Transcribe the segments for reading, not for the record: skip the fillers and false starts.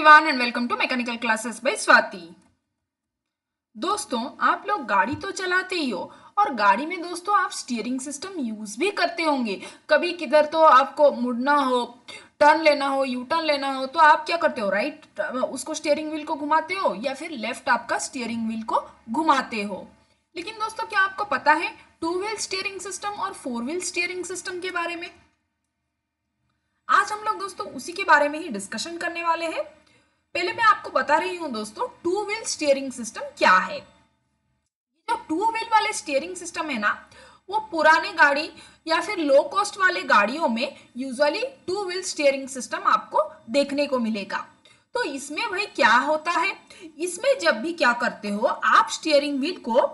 Everyone and welcome to mechanical classes by Swati. दोस्तों, आप लोग गाड़ी तो चलाते ही हो और गाड़ी में दोस्तों आप स्टीयरिंग सिस्टम यूज भी करते होंगे। कभी किधर तो आपको मुड़ना हो, टर्न लेना हो, यू टर्न लेना हो, तो आप क्या करते हो? राइट उसको स्टीयरिंग व्हील को घुमाते हो या फिर लेफ्ट आपका स्टीयरिंग व्हील को घुमाते हो। लेकिन दोस्तों, क्या आपको पता है टू व्हील स्टीयरिंग सिस्टम और फोर व्हील स्टीयरिंग सिस्टम के बारे में? आज हम लोग दोस्तों उसी के बारे में ही डिस्कशन करने वाले हैं। पहले मैं आपको बता रही हूं दोस्तों, टू व्हील स्टीयरिंग सिस्टम क्या है। जो टू व्हील वाले स्टीयरिंग सिस्टम है ना, वो पुराने गाड़ी या फिर लो कॉस्ट वाले गाड़ियों में usually to wheel steering system आपको देखने को मिलेगा। तो इसमें भाई क्या होता है, इसमें जब भी क्या करते हो आप स्टीयरिंग व्हील को,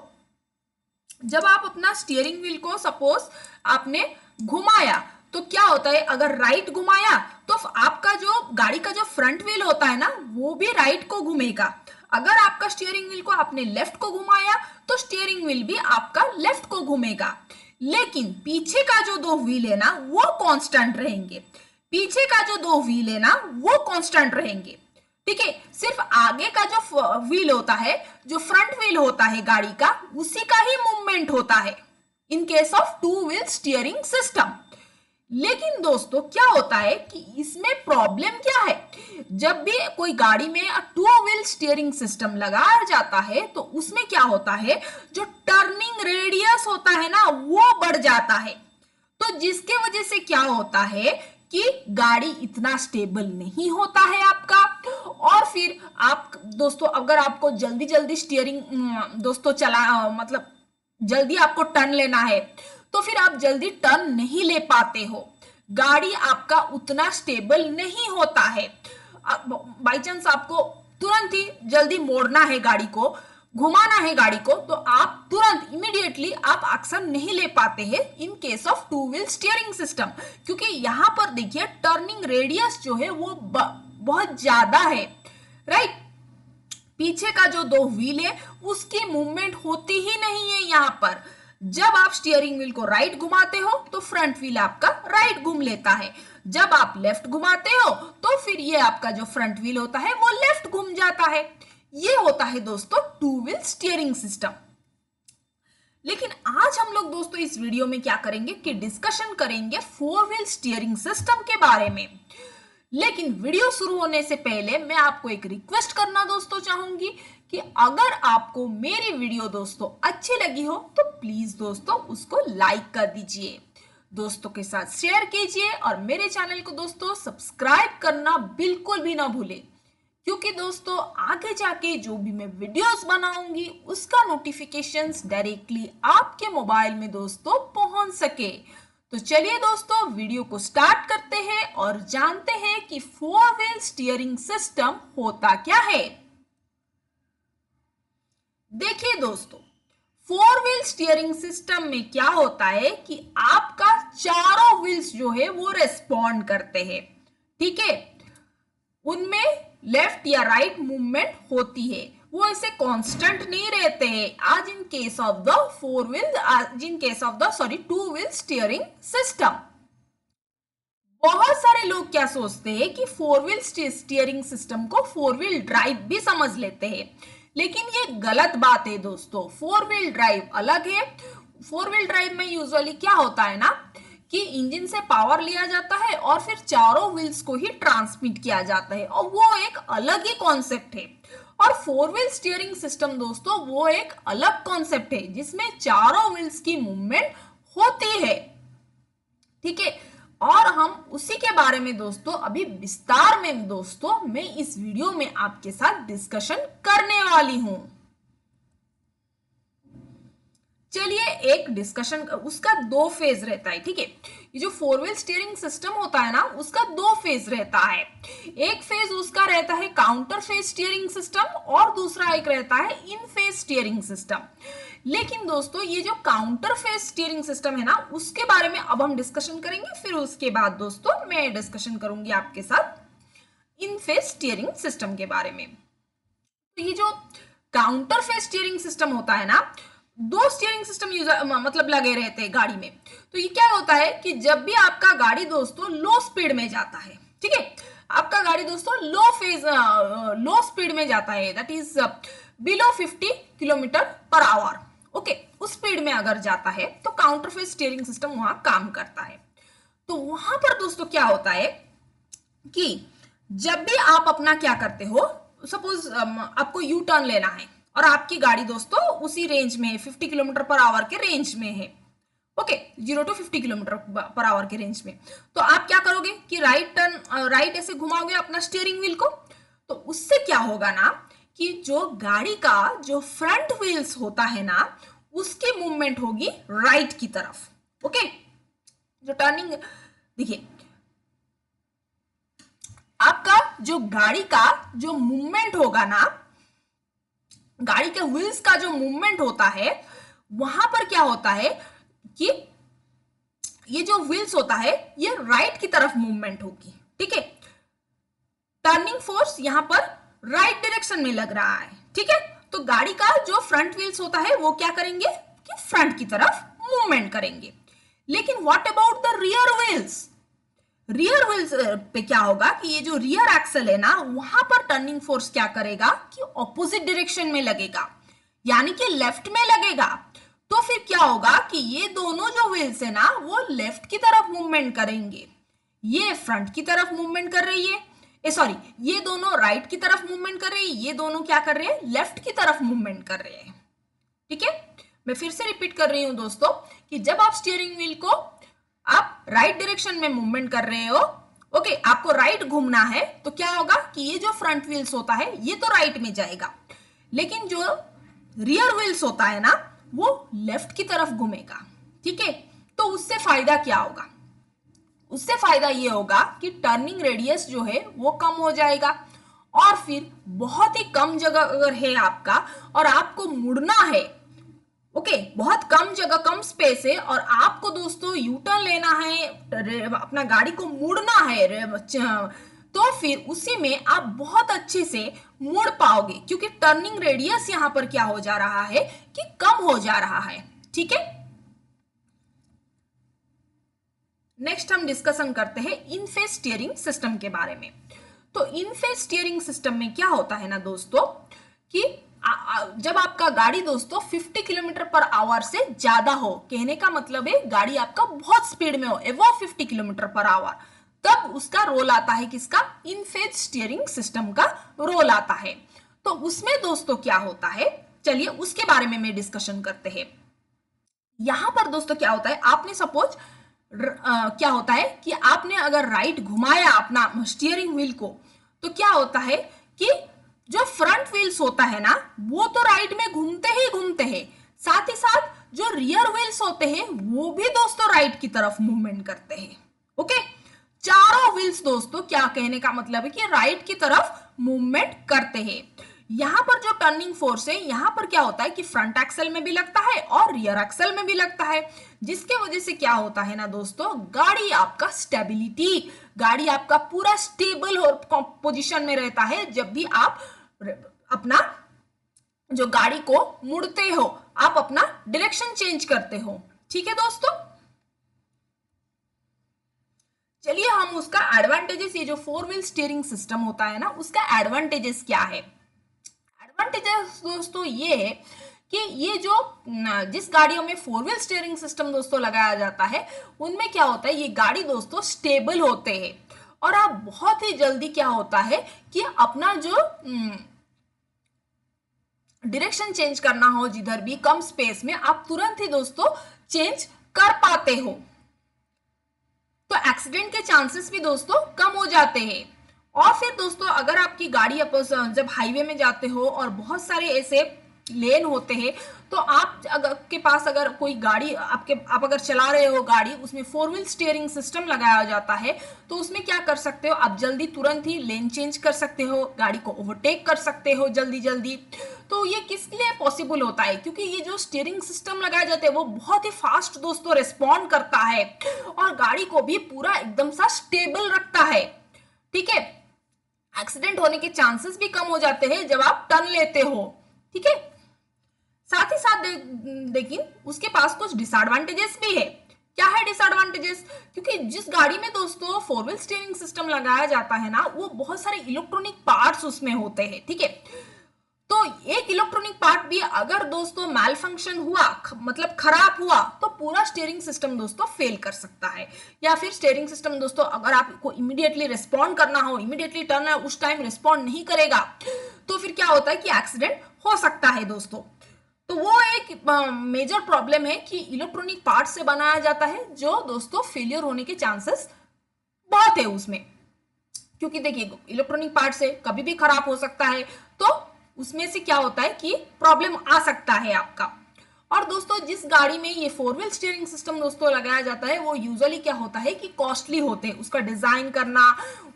जब आप अपना स्टीयरिंग व्हील को सपोज आपने घुमाया तो क्या होता है, अगर राइट घुमाया तो आपका जो गाड़ी का जो फ्रंट व्हील होता है ना वो भी राइट को घूमेगा। अगर आपका स्टीयरिंग व्हील को आपने लेफ्ट को घुमाया तो स्टीयरिंग व्हील भी आपका लेफ्ट को घूमेगा। लेकिन पीछे का जो दो व्हील है ना वो कांस्टेंट रहेंगे। पीछे का जो दो व्हील है ना वो कांस्टेंट रहेंगे, ठीक है। सिर्फ आगे का जो व्हील होता है, जो फ्रंट व्हील होता है गाड़ी का, उसी का ही मूवमेंट होता है इन case of to wheel steering system. लेकिन दोस्तों क्या होता है कि इसमें प्रॉब्लम क्या है, जब भी कोई गाड़ी में टू व्हील स्टीयरिंग सिस्टम लगाया जाता है तो उसमें क्या होता है, जो टर्निंग रेडियस होता है ना वो बढ़ जाता है। तो जिसके वजह से क्या होता है कि गाड़ी इतना स्टेबल नहीं होता है आपका। और फिर आप दोस्तों अगर आपको जल्दी जल्दी स्टीयरिंग दोस्तों मतलब जल्दी आपको टर्न लेना है तो फिर आप जल्दी टर्न नहीं ले पाते हो, गाड़ी आपका उतना स्टेबल नहीं होता है। बाई चांस आपको तुरंत ही जल्दी मोड़ना है, गाड़ी को घुमाना है गाड़ी को, तो आप तुरंत इमीडिएटली आप एक्शन नहीं ले पाते हैं इन case of to wheel steering system, क्योंकि यहां पर देखिए टर्निंग रेडियस जो है वो बहुत ज्यादा है, राइट। पीछे का जो दो व्हील है उसकी मूवमेंट होती ही नहीं है यहाँ पर। जब आप स्टीयरिंग व्हील को राइट घुमाते हो तो फ्रंट व्हील आपका राइट घूम लेता है, जब आप लेफ्ट घुमाते हो तो फिर ये आपका जो फ्रंट व्हील होता है वो लेफ्ट घूम जाता है। ये होता है दोस्तों टू व्हील स्टीयरिंग सिस्टम। लेकिन आज हम लोग दोस्तों इस वीडियो में क्या करेंगे कि डिस्कशन करेंगे फोर व्हील स्टीयरिंग सिस्टम के बारे में। लेकिन वीडियो शुरू होने से पहले मैं आपको एक रिक्वेस्ट करना दोस्तों चाहूंगी कि अगर आपको मेरी वीडियो दोस्तों अच्छी लगी हो तो प्लीज दोस्तों उसको लाइक कर दीजिए, दोस्तों के साथ शेयर कीजिए और मेरे चैनल को दोस्तों सब्सक्राइब करना बिल्कुल भी ना भूलें, क्योंकि दोस्तों आगे जाके जो भी मैं वीडियोस बनाऊंगी उसका नोटिफिकेशंस डायरेक्टली आपके मोबाइल में दोस्तों पहुंच सके। तो चलिए दोस्तों वीडियो को स्टार्ट करते हैं और जानते हैं कि फोर व्हील स्टीयरिंग सिस्टम होता क्या है। देखिए दोस्तों, फोर व्हील स्टीयरिंग सिस्टम में क्या होता है कि आपका चारों व्हील्स जो है वो रेस्पॉन्ड करते हैं, ठीक है। उनमें लेफ्ट या राइट मूवमेंट होती है, वो ऐसे कांस्टेंट नहीं रहते हैं आज in case of the four wheel, आज in case of the two wheel steering system. बहुत सारे लोग क्या सोचते हैं कि फोर व्हील स्टीयरिंग सिस्टम को फोर व्हील ड्राइव भी समझ लेते हैं, लेकिन ये गलत बात है दोस्तों। फोर व्हील ड्राइव अलग है। फोर व्हील ड्राइव में यूजुअली क्या होता है ना कि इंजन से पावर लिया जाता है और फिर चारों व्हील्स को ही ट्रांसमिट किया जाता है, और वो एक अलग ही कॉन्सेप्ट है। और फोर व्हील स्टीयरिंग सिस्टम दोस्तों वो एक अलग कॉन्सेप्ट है जिसमें चारों व्हील्स की मूवमेंट होती है, ठीक है। और हम उसी के बारे में दोस्तों अभी विस्तार में दोस्तों मैं इस वीडियो में आपके साथ डिस्कशन करने वाली हूं। चलिए एक डिस्कशन, उसका दो फेज रहता है, ठीक है। ये जो फोर व्हील स्टीयरिंग सिस्टम होता है ना उसका दो फेज रहता है। एक फेज उसका रहता है काउंटर फेज स्टीयरिंग सिस्टम और दूसरा एक रहता है इन फेज स्टीयरिंग सिस्टम। लेकिन दोस्तों ये जो काउंटर फेज स्टीयरिंग सिस्टम है ना उसके बारे में अब हम डिस्कशन करेंगे, फिर उसके बाद दोस्तों मैं डिस्कशन करूंगी आपके साथ इन फेज स्टीयरिंग सिस्टम के बारे में। तो ये जो काउंटर फेज स्टीयरिंग सिस्टम होता है ना, दो स्टीयरिंग सिस्टम मतलब लगे रहते हैं गाड़ी में। तो ये क्या होता है कि जब भी आपका गाड़ी दोस्तों लो स्पीड में जाता है, ठीक है, आपका गाड़ी दोस्तों लो स्पीड में जाता है, that is below 50 kilometre per hour, okay, उस स्पीड में अगर जाता है तो काउंटरफेस स्टीयरिंग सिस्टम वहां काम करता है। तो वहां पर दोस्तों क्या होता है कि जब भी आप अपना क्या करते हो, सपोज आपको यू टर्न लेना है और आपकी गाड़ी दोस्तों उसी रेंज में 50 किलोमीटर पर आवर के रेंज में है, okay, 0 to 50 kilometre per hour के रेंज में, तो आप क्या करोगे कि राइट ऐसे घुमाओगे अपना स्टीयरिंग व्हील को। तो उससे क्या होगा ना कि जो गाड़ी का जो फ्रंट व्हील्स होता है ना उसकी मूवमेंट होगी राइट की तरफ, ओके। जो टर्निंग देखिए, आपका जो गाड़ी का जो मूवमेंट होगा ना, गाड़ी के व्हील्स का जो मूवमेंट होता है वहां पर क्या होता है कि ये जो व्हील्स होता है ये राइट की तरफ मूवमेंट होगी, ठीक है। टर्निंग फोर्स यहां पर राइट डायरेक्शन में लग रहा है, ठीक है। तो गाड़ी का जो फ्रंट व्हील्स होता है वो क्या करेंगे कि फ्रंट की तरफ मूवमेंट करेंगे। लेकिन what about the rear wheels, rear wheels पे क्या होगा कि ये जो रियर एक्सल है ना वहां पर टर्निंग फोर्स क्या करेगा कि ऑपोजिट डायरेक्शन में लगेगा, यानी कि लेफ्ट में लगेगा। तो फिर क्या होगा कि ये दोनों जो व्हील्स है ना वो लेफ्ट की तरफ मूवमेंट करेंगे, ये फ्रंट की तरफ मूवमेंट कर रही है, सॉरी, ये दोनों राइट की तरफ मूवमेंट कर रही है, ये दोनों क्या कर रहे हैं लेफ्ट की तरफ मूवमेंट कर रहे हैं, ठीक है। मैं फिर से रिपीट कर रही हूं दोस्तों कि जब आप स्टीयरिंग व्हील को आप राइट डायरेक्शन में मूवमेंट कर रहे हो, ओके, आपको राइट घूमना है, तो क्या होगा कि ये जो फ्रंट व्हील्स होता है ये तो राइट में जाएगा, लेकिन जो रियर व्हील्स होता है ना वो लेफ्ट की तरफ घूमेगा, ठीक है। तो उससे फायदा क्या होगा, उससे फायदा ये होगा कि टर्निंग रेडियस जो है वो कम हो जाएगा, और फिर बहुत ही कम जगह अगर है आपका और आपको मुड़ना है, ओके, बहुत कम जगह कम स्पेस है और आपको दोस्तों यू टर्न लेना है, अपना गाड़ी को मुड़ना है, तो फिर उसी में आप बहुत अच्छे से मुड़ पाओगे, क्योंकि टर्निंग रेडियस यहां पर क्या हो जा रहा है कि कम हो जा रहा है, ठीक है। नेक्स्ट हम डिस्कशन करते हैं इन फेज स्टीयरिंग सिस्टम के बारे में। तो इन फेज स्टीयरिंग सिस्टम में क्या होता है ना दोस्तों कि जब आपका गाड़ी दोस्तों 50 किलोमीटर पर आवर से ज्यादा हो, कहने का मतलब है गाड़ी आपका बहुत स्पीड में हो, अबव 50 किलोमीटर पर आवर, तब उसका रोल आता है किसका, इन फेज स्टीयरिंग सिस्टम का रोल आता है। तो उसमें दोस्तों क्या होता है, चलिए उसके बारे में मैं डिस्कशन करते हैं। यहां पर दोस्तों क्या होता है, आपने सपोज क्या होता है कि आपने अगर राइट घुमाया अपना स्टीयरिंग व्हील को, तो क्या होता है कि जो फ्रंट व्हील्स होता है ना वो तो राइट में घूमते हैं, साथ ही साथ जो रियर व्हील्स होते हैं वो भी दोस्तों राइट की तरफ मूवमेंट करते हैं, ओके। चारों व्हील्स दोस्तों क्या कहने का मतलब है कि राइट की तरफ मूवमेंट करते हैं। यहां पर जो टर्निंग फोर्स है यहां पर क्या होता है कि फ्रंट एक्सल में भी लगता है और रियर एक्सल में भी लगता है, जिसके वजह से क्या होता है ना दोस्तों, गाड़ी आपका स्टेबिलिटी, गाड़ी आपका पूरा स्टेबल और पोजीशन में रहता है जब भी आप अपना जो गाड़ी को मुड़ते हो, आप अपना डायरेक्शन चेंज करते हो, ठीक है दोस्तों। चलिए हम उसका एडवांटेजेस, ये जो 4 व्हील स्टीयरिंग सिस्टम होता है ना उसका एडवांटेजेस क्या है। एडवांटेजेस दोस्तों ये है कि ये जो जिस गाड़ियों में 4 व्हील स्टीयरिंग सिस्टम दोस्तों लगाया जाता है उनमें क्या होता है, ये गाड़ी दोस्तों स्टेबल होते हैं और आप बहुत ही जल्दी क्या होता है कि अपना जो डायरेक्शन चेंज करना हो जिधर भी कम स्पेस में, आप तुरंत ही दोस्तों चेंज कर पाते हो, तो एक्सीडेंट के चांसेस भी दोस्तों कम हो जाते हैं। और फिर दोस्तों अगर आपकी गाड़ी जब हाईवे में जाते हो और बहुत सारे ऐसे लेन होते हैं, तो आप के पास अगर कोई गाड़ी आप अगर चला रहे हो गाड़ी, उसमें 4 व्हील स्टीयरिंग सिस्टम लगाया जाता है, तो उसमें क्या कर सकते हो, आप जल्दी तुरंत ही लेन चेंज कर सकते हो, गाड़ी को ओवरटेक कर सकते हो जल्दी जल्दी। तो ये किस लिए पॉसिबल होता है, क्योंकि ये जो स्टीयरिंग सिस्टम लगाया जाता है वो बहुत ही फास्ट दोस्तों रिस्पॉन्ड करता है और गाड़ी को भी पूरा एकदम सा स्टेबल रखता है, ठीक है। एक्सीडेंट होने के चांसेस भी कम हो जाते हैं जब आप टर्न लेते हो, ठीक है। साथ ही साथ देखिए उसके पास कुछ डिसएडवांटेजेस भी है। क्या है डिसएडवांटेजेस? क्योंकि जिस गाड़ी में दोस्तों फोर व्हील स्टीयरिंग सिस्टम लगाया जाता है ना, वो बहुत सारे इलेक्ट्रॉनिक पार्ट्स उसमें होते हैं, ठीक है। तो एक इलेक्ट्रॉनिक पार्ट भी अगर दोस्तों मैल फंक्शन हुआ, मतलब खराब हुआ, तो पूरा स्टीयरिंग सिस्टम दोस्तों फेल कर सकता है। या फिर स्टीयरिंग सिस्टम दोस्तों अगर आपको इमीडिएटली रिस्पॉन्ड करना हो, इमीडिएटली टर्न उस टाइम रिस्पॉन्ड नहीं करेगा, तो फिर क्या होता है कि एक्सीडेंट हो सकता है दोस्तों। तो वो एक मेजर प्रॉब्लम है कि इलेक्ट्रॉनिक पार्ट से बनाया जाता है, जो दोस्तों फेलियर होने के चांसेस बहुत है उसमें। क्योंकि देखिए इलेक्ट्रॉनिक पार्ट से कभी भी खराब हो सकता है, तो उसमें से क्या होता है कि प्रॉब्लम आ सकता है आपका। और दोस्तों जिस गाड़ी में ये फोर व्हील स्टीयरिंग सिस्टम दोस्तों लगाया जाता है, वो यूजुअली क्या होता है कि कॉस्टली होते हैं, उसका डिजाइन करना,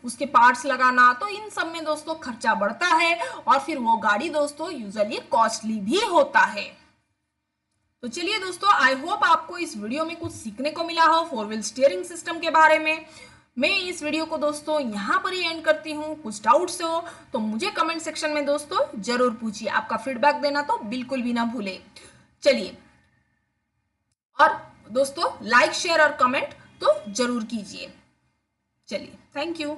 उसके पार्ट्स लगाना, तो इन सब में दोस्तों खर्चा बढ़ता है, और फिर वो गाड़ी दोस्तों यूजुअली कॉस्टली भी होता है। तो चलिए दोस्तों, आई होप आपको इस वीडियो में कुछ सीखने को मिला हो फोर व्हील स्टीयरिंग सिस्टम के बारे में। मैं इस वीडियो को दोस्तों यहाँ पर ही एंड करती हूँ। कुछ डाउट्स हो तो मुझे कमेंट सेक्शन में दोस्तों जरूर पूछिए, आपका फीडबैक देना तो बिल्कुल भी ना भूले। चलिए, और दोस्तों लाइक शेयर और कमेंट तो जरूर कीजिए। चलिए, थैंक यू।